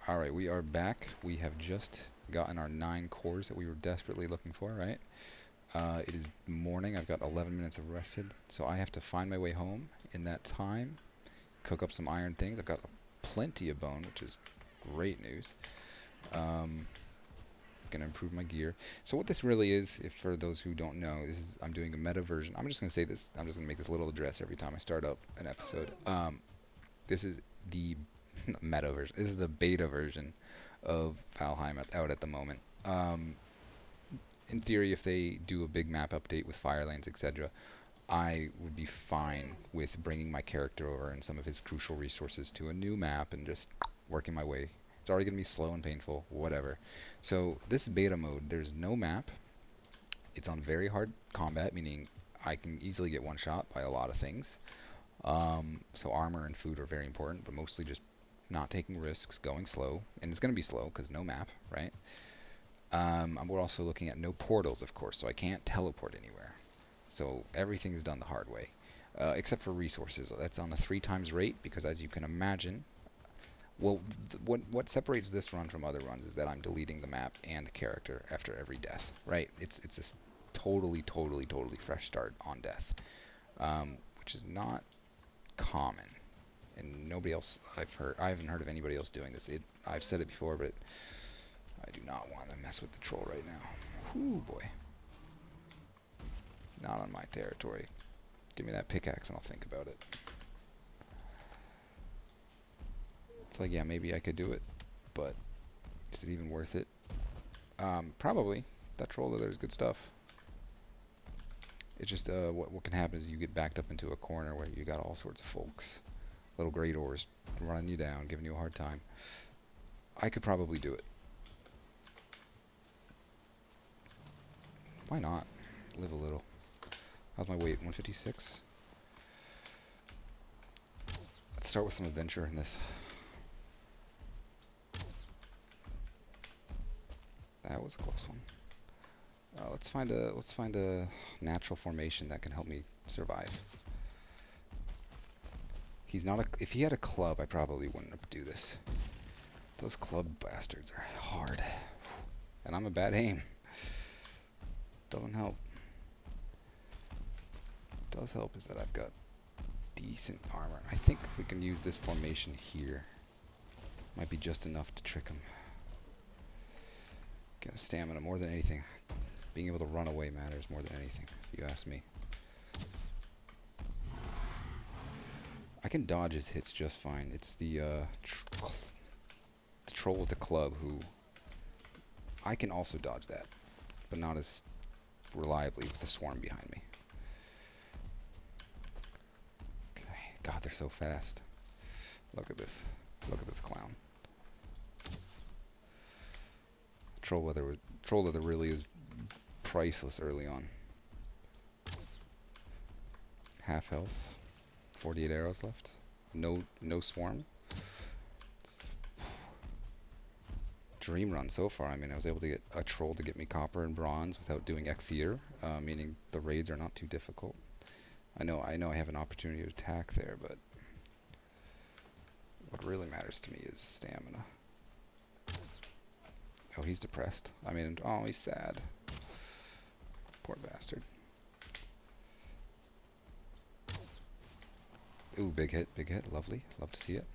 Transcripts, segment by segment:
Alright, we are back. We have just gotten our 9 cores that we were desperately looking for, right? It is morning. I've got 11 minutes of rested, so I have to find my way home in that time, cook up some iron things. I've got plenty of bone, which is great news. Gonna improve my gear. So what this really is, if for those who don't know, this is I'm doing a meta version. I'm just gonna say this. I'm just gonna make this little address every time I start up an episode. This is the meta version. This is the beta version of Valheim out at the moment. In theory, if they do a big map update with fire lanes, etc., I would be fine with bringing my character over and some of his crucial resources to a new map and just working my way. It's already going to be slow and painful, whatever. So this beta mode, there's no map. It's on very hard combat, meaning I can easily get one shot by a lot of things. So armor and food are very important, but mostly just not taking risks, going slow. And it's going to be slow because no map, right? We're also looking at no portals, of course, so I can't teleport anywhere. So everything is done the hard way, except for resources. That's on a 3 times rate because, as you can imagine, well, what separates this run from other runs is that I'm deleting the map and the character after every death. Right? It's a totally fresh start on death, which is not common, and nobody else I haven't heard of anybody else doing this. I've said it before, but I do not want to mess with the troll right now. Whoo boy. Not on my territory. Give me that pickaxe and I'll think about it. It's like, yeah, maybe I could do it, but is it even worth it? Probably. That troll there is good stuff. It's just, what can happen is you get backed up into a corner where you got all sorts of folks. Little great ores running you down, giving you a hard time. I could probably do it. Why not? Live a little. How's my weight? 156? Let's start with some adventure in this. That was a close one. Let's find a natural formation that can help me survive. He's not a. If he had a club, I probably wouldn't do this. Those club bastards are hard, and I'm a bad aim. Doesn't help. Does help is that I've got decent armor. I think if we can use this formation here, might be just enough to trick him. Get stamina more than anything. Being able to run away matters more than anything, if you ask me. I can dodge his hits just fine. It's the troll with the club who I can also dodge that, but not as reliably with the swarm behind me. Okay, God, they're so fast. Look at this. Look at this clown. Troll leather really is priceless early on. Half health. 48 arrows left. No swarm. Dream run so far. I mean, I was able to get a troll to get me copper and bronze without doing Ek Theater, meaning the raids are not too difficult. I know I have an opportunity to attack there, but what really matters to me is stamina. Oh, he's depressed. I mean, oh, he's sad. Poor bastard. Ooh, big hit, lovely. Love to see it.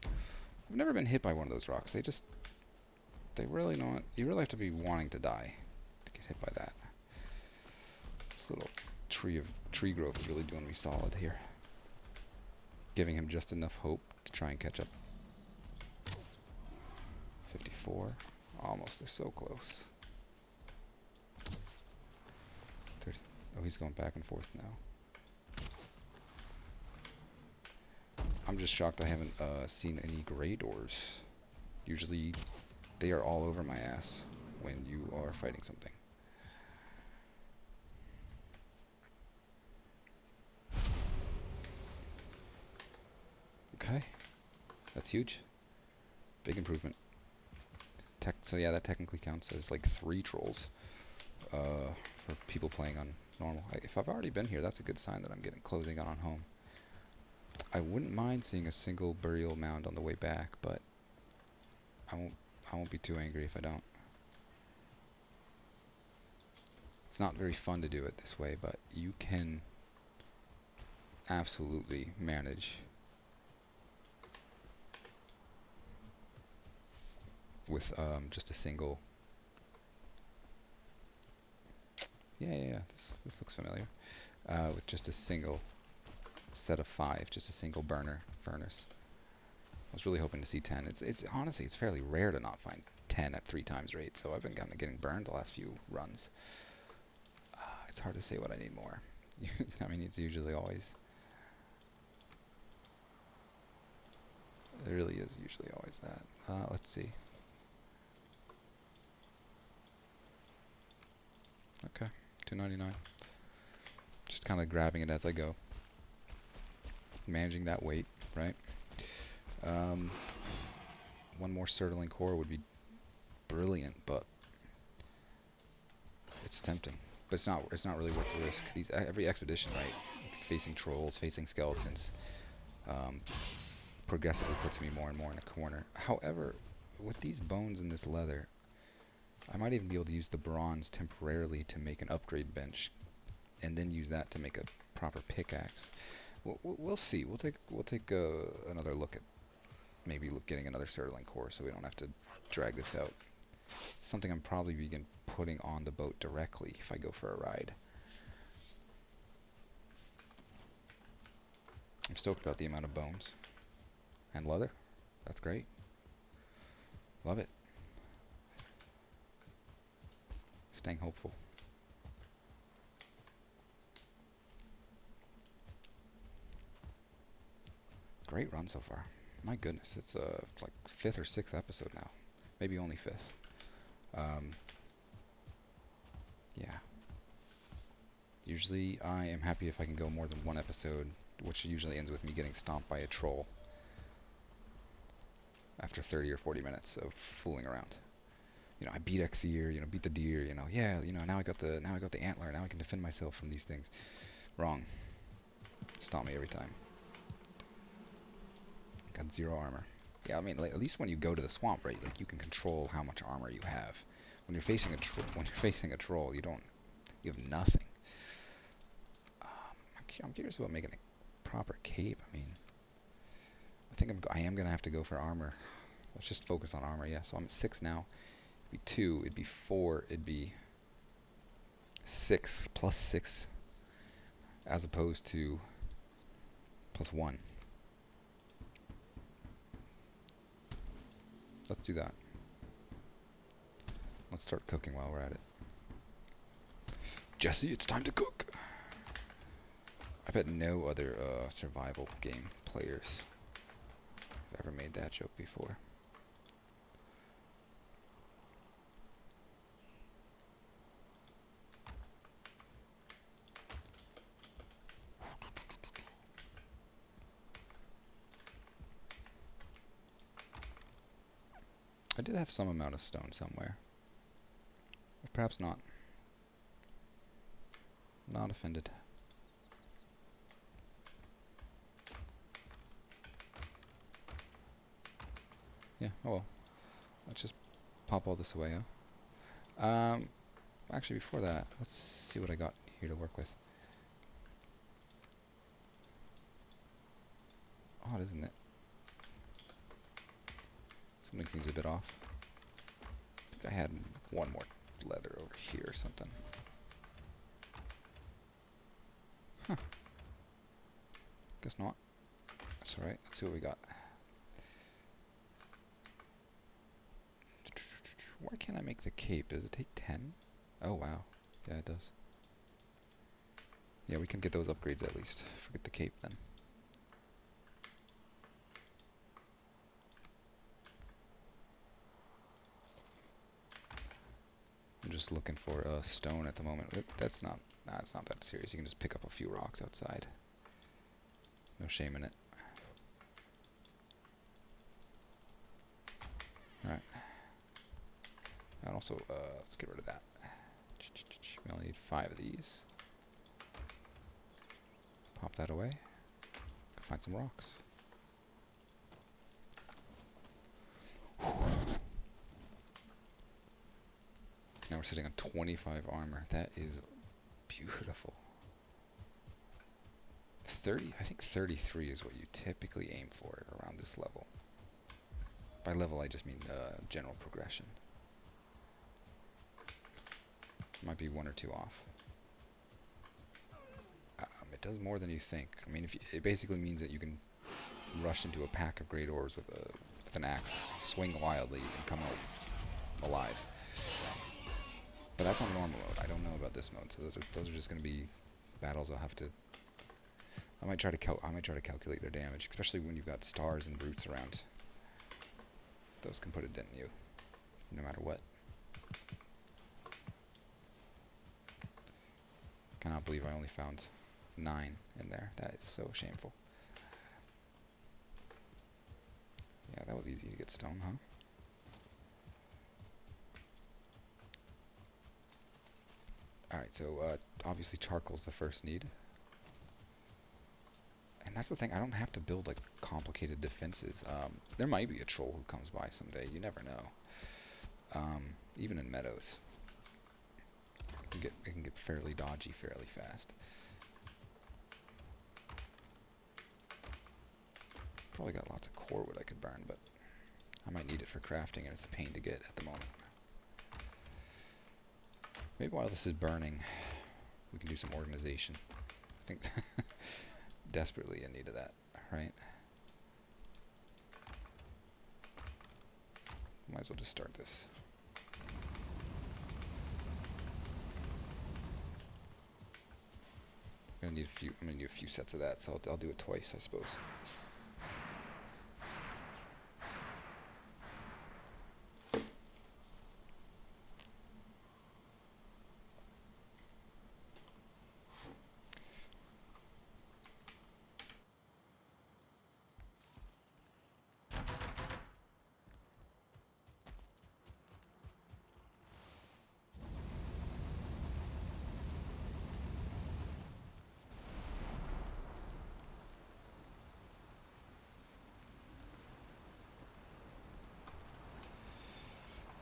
I've never been hit by one of those rocks. They really not. You really have to be wanting to die to get hit by that. This little tree growth is really doing me solid here. Giving him just enough hope to try and catch up. 54. Almost, they're so close. 30. Oh, he's going back and forth now. I'm just shocked I haven't seen any gray doors. Usually they are all over my ass when you are fighting something. Okay, that's huge. Big improvement. So yeah, that technically counts as like 3 trolls for people playing on normal. If I've already been here, that's a good sign that I'm getting closing on home. I wouldn't mind seeing a single burial mound on the way back, but I won't. I won't be too angry if I don't. It's not very fun to do it this way, but you can absolutely manage with just a single. Yeah. This looks familiar. With just a single set of 5, just a single burner furnace. I was really hoping to see 10. It's honestly it's fairly rare to not find 10 at 3 times rate, so I've been kind of getting burned the last few runs. It's hard to say what I need more. I mean, it's usually always. It really is usually always that. Let's see. Okay, 299. Just kind of grabbing it as I go. Managing that weight, right? One more Surtling core would be brilliant, but it's tempting. But it's not. It's not really worth the risk. Every expedition, right? Facing trolls, facing skeletons, progressively puts me more and more in a corner. However, with these bones and this leather, I might even be able to use the bronze temporarily to make an upgrade bench, and then use that to make a proper pickaxe. We'll see. We'll take another look at maybe getting another Surtling core, so we don't have to drag this out. It's something I'm probably begin putting on the boat directly if I go for a ride. I'm stoked about the amount of bones and leather. That's great. Love it. Staying hopeful. Great run so far. My goodness, it's like 5th or 6th episode now. Maybe only 5th. Yeah. Usually I am happy if I can go more than 1 episode, which usually ends with me getting stomped by a troll after 30 or 40 minutes of fooling around. You know, I beat Xeer, you know, beat the deer, you know, yeah, you know, now I got the antler, now I can defend myself from these things. Wrong. Stomp me every time. Got 0 armor. Yeah, I mean, like, at least when you go to the swamp, right? Like, you can control how much armor you have. When you're facing a troll, you have nothing. I'm curious about making a proper cape. I mean, I am gonna have to go for armor. Let's just focus on armor. Yeah, so I'm at 6 now. It'd be 2. It'd be 4. It'd be 6 plus 6, as opposed to plus 1. Let's do that. Let's start cooking while we're at it. Jesse, it's time to cook! I bet no other survival game players have ever made that joke before. I did have some amount of stone somewhere. But perhaps not. Not offended. Yeah, oh well. Let's just pop all this away, huh? Actually, before that, let's see what I got here to work with. Odd, isn't it? Something seems a bit off. I think I had 1 more leather over here or something. Huh. Guess not. That's alright. Let's see what we got. Why can't I make the cape? Does it take 10? Oh, wow. Yeah, it does. Yeah, we can get those upgrades at least. Forget the cape then. I'm just looking for stone at the moment. That's not, it's not that serious. You can just pick up a few rocks outside. No shame in it. Alright. And also, let's get rid of that. We only need 5 of these. Pop that away. find some rocks. Now we're sitting on 25 armor. That is beautiful. 30, I think 33 is what you typically aim for around this level. By level, I just mean general progression. Might be 1 or 2 off. It does more than you think. I mean, it basically means that you can rush into a pack of great ores with an axe, swing wildly, and come out alive. But that's on normal mode. I don't know about this mode, so those are just going to be battles I'll have to. I might try to calculate their damage, especially when you've got stars and brutes around. Those can put a dent in you, no matter what. Cannot believe I only found 9 in there. That is so shameful. Yeah, that was easy to get stone, huh? Alright, so obviously charcoal's the first need. And that's the thing, I don't have to build like complicated defenses. There might be a troll who comes by someday, you never know. Even in meadows. It can get fairly dodgy fairly fast. Probably got lots of core wood I could burn, but I might need it for crafting and it's a pain to get at the moment. Maybe while this is burning, we can do some organization. I think desperately in need of that, right? Might as well just start this. I'm gonna need a few sets of that, so I'll do it twice, I suppose.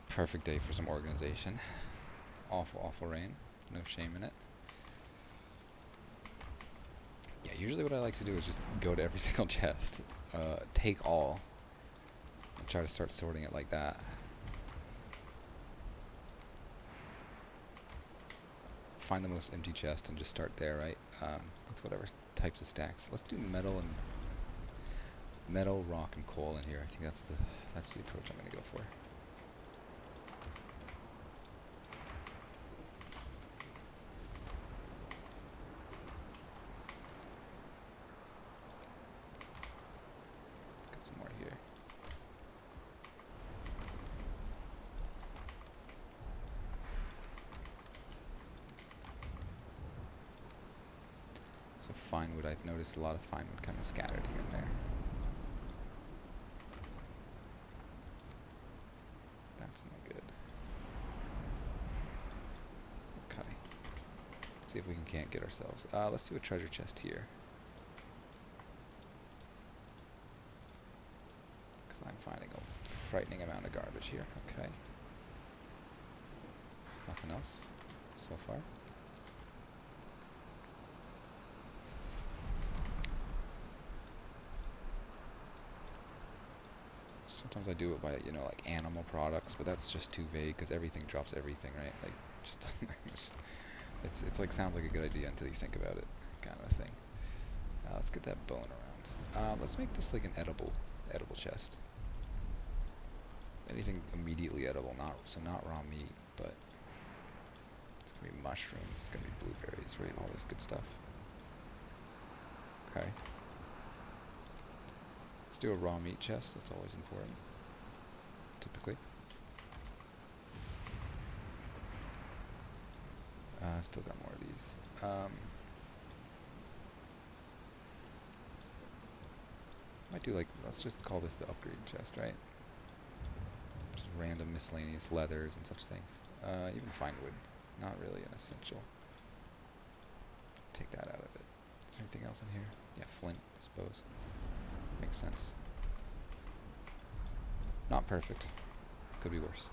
Perfect day for some organization. Awful, awful rain. No shame in it. Yeah, usually what I like to do is just go to every single chest, take all, and try to start sorting it like that. Find the most empty chest and just start there, right? With whatever types of stacks. Let's do metal, rock, and coal in here. I think that's the approach I'm going to go for. So fine wood, I've noticed a lot of fine wood kind of scattered here and there. That's no good. Okay. Let's see if we can't get ourselves. Let's do a treasure chest here. Because I'm finding a frightening amount of garbage here. Okay. Nothing else so far. Sometimes I do it by, like animal products, but that's just too vague because everything drops everything, right? Like, it's like sounds like a good idea until you think about it, kind of thing. Let's get that bone around. Let's make this like an edible chest. Anything immediately edible, not raw meat, but it's gonna be mushrooms, it's gonna be blueberries, right? All this good stuff. Okay. Let's do a raw meat chest, that's always important, typically. Still got more of these. Might do like, let's just call this the upgrade chest, right? Just random miscellaneous leathers and such things. Even fine wood, not really an essential. Take that out of it. there anything else in here? Yeah, flint, I suppose. Makes sense. Not perfect. Could be worse.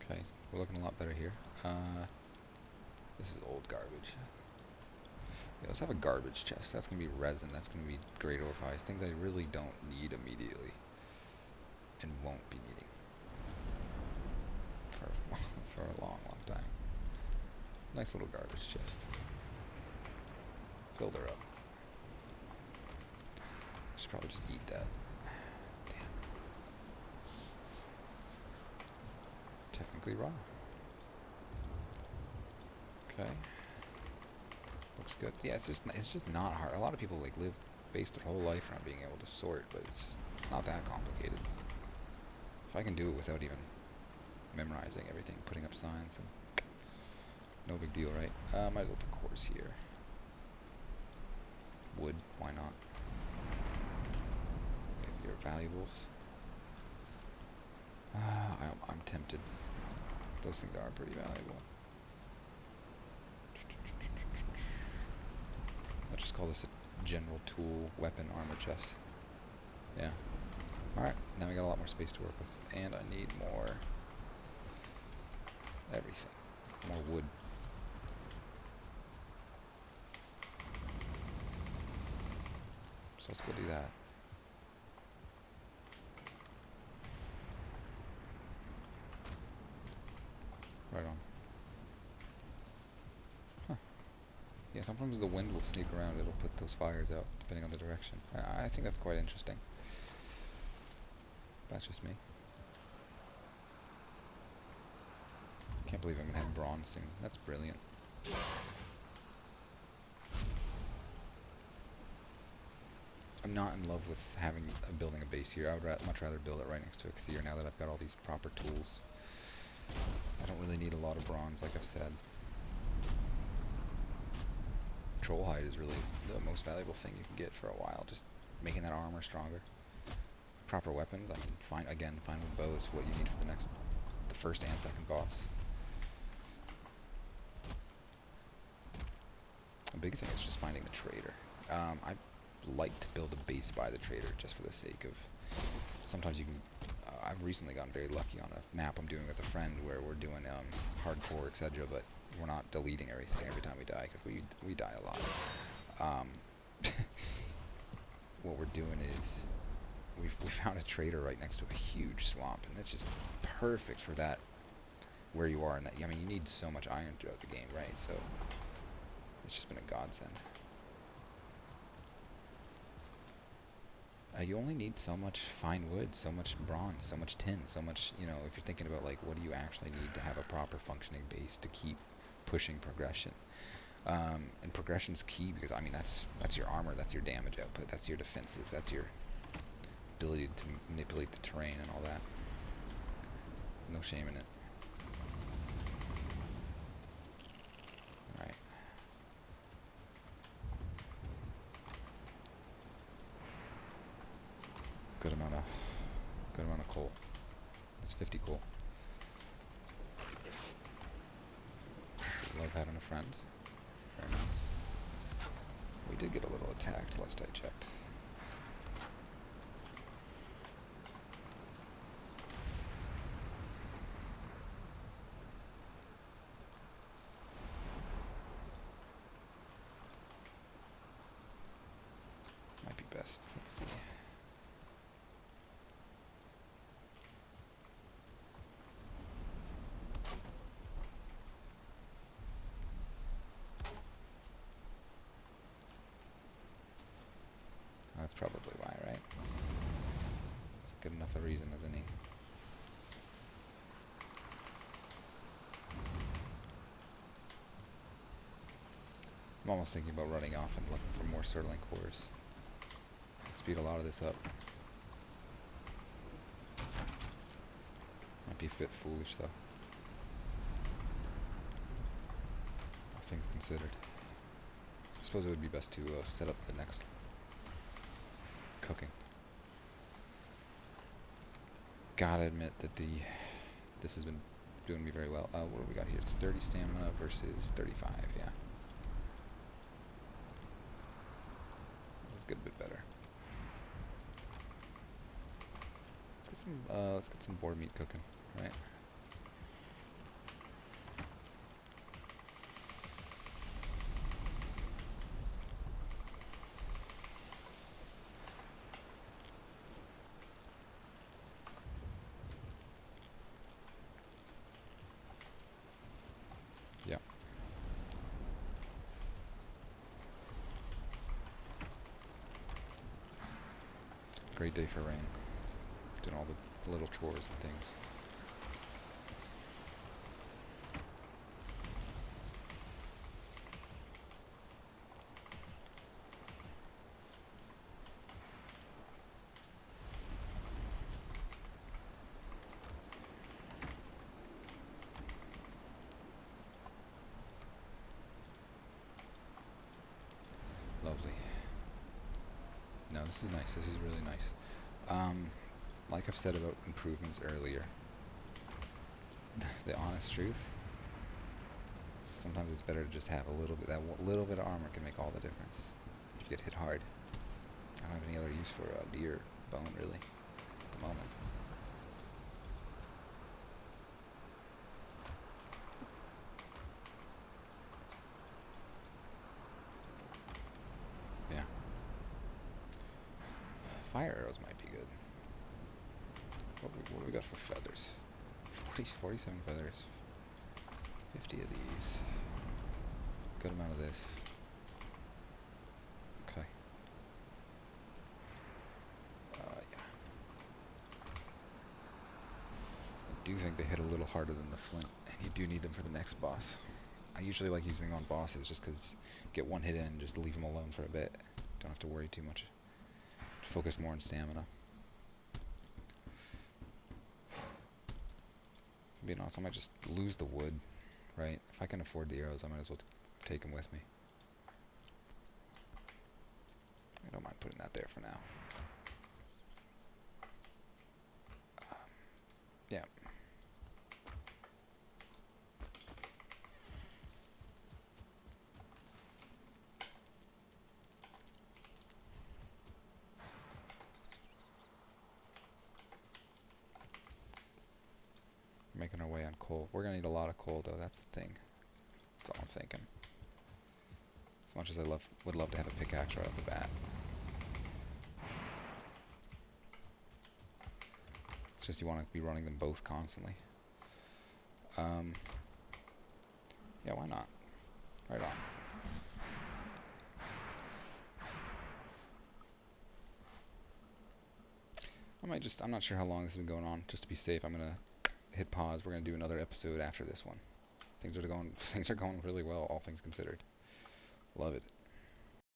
Okay, we're looking a lot better here. This is old garbage. Yeah, let's have a garbage chest. That's going to be resin. That's going to be great overflies. Things I really don't need immediately. And won't be needing. For a long, long time. Nice little garbage chest. Filled her up. Should probably just eat that. Damn. Technically raw. Okay. Looks good. Yeah, it's just not hard. A lot of people like base their whole life around being able to sort, but it's not that complicated. If I can do it without even memorizing everything, putting up signs, then no big deal, right? Might as well put cores here. Wood, why not? If your valuables. I'm tempted. Those things are pretty valuable. Let's just call this a general tool, weapon, armor chest. Yeah. Alright, now we got a lot more space to work with. And I need more everything. More wood. So let's go do that. Right on. Huh. Yeah, sometimes the wind will sneak around. It'll put those fires out, depending on the direction. I think that's quite interesting. That's just me. Can't believe I'm gonna have bronze soon. That's brilliant. I'm not in love with building a base here. I would much rather build it right next to a Cthulhu now that I've got all these proper tools. I don't really need a lot of bronze, like I've said. Troll hide is really the most valuable thing you can get for a while. Just making that armor stronger. Proper weapons. I mean, fine with bow is what you need for the first and second boss. A big thing is just finding the trader. I like to build a base by the trader just for the sake of. Sometimes you can. I've recently gotten very lucky on a map I'm doing with a friend where we're doing hardcore, etc. But we're not deleting everything every time we die because we die a lot. What we're doing is we found a trader right next to a huge swamp, and that's just perfect for that. Where you are in that, I mean, you need so much iron throughout the game, right? So it's just been a godsend. You only need so much fine wood, so much bronze, so much tin, so much, you know, if you're thinking about like what do you actually need to have a proper functioning base to keep pushing progression. And progression's key because I mean that's your armor, that's your damage output, that's your defenses, that's your ability to manipulate the terrain and all that. No shame in it. Alright. Good amount of coal. It's 50 coal. Love having a friend. Very nice. We did get a little attacked last I checked. Might be best. Let's see. That's probably why, right? It's good enough a reason as any. I'm almost thinking about running off and looking for more Sterling cores. Speed a lot of this up. Might be a bit foolish though. All things considered. I suppose it would be best to set up the next cooking. Gotta admit that the This has been doing me very well. What do we got here? It's 30 stamina versus 35. Yeah, that's a good bit better. Let's get some boar meat cooking, right? Yeah. Great day for rain. Doing all the little chores and things. Lovely. No, this is nice. This is really nice. Like I've said about improvements earlier, the honest truth, sometimes it's better to just have a little bit. That little bit of armor can make all the difference. If you get hit hard, I don't have any other use for a deer bone really at the moment. Yeah, fire arrows might be good. What we got for feathers? 47 feathers. 50 of these. Good amount of this. Okay. Yeah. I do think they hit a little harder than the flint, and you do need them for the next boss. I usually like using them on bosses just because get one hit in and just leave them alone for a bit. Don't have to worry too much. Focus more on stamina. Being honest, I might just lose the wood, right? If I can afford the arrows, I might as well take them with me. I don't mind putting that there for now. Yeah. Making our way on coal. We're gonna need a lot of coal, though. That's the thing. That's all I'm thinking. As much as I would love to have a pickaxe right off the bat. It's just you want to be running them both constantly. Yeah, why not? Right on. I'm not sure how long this has been going on. Just to be safe, I'm gonna hit pause. We're gonna do another episode after this one. Things are going really well, all things considered. Love it.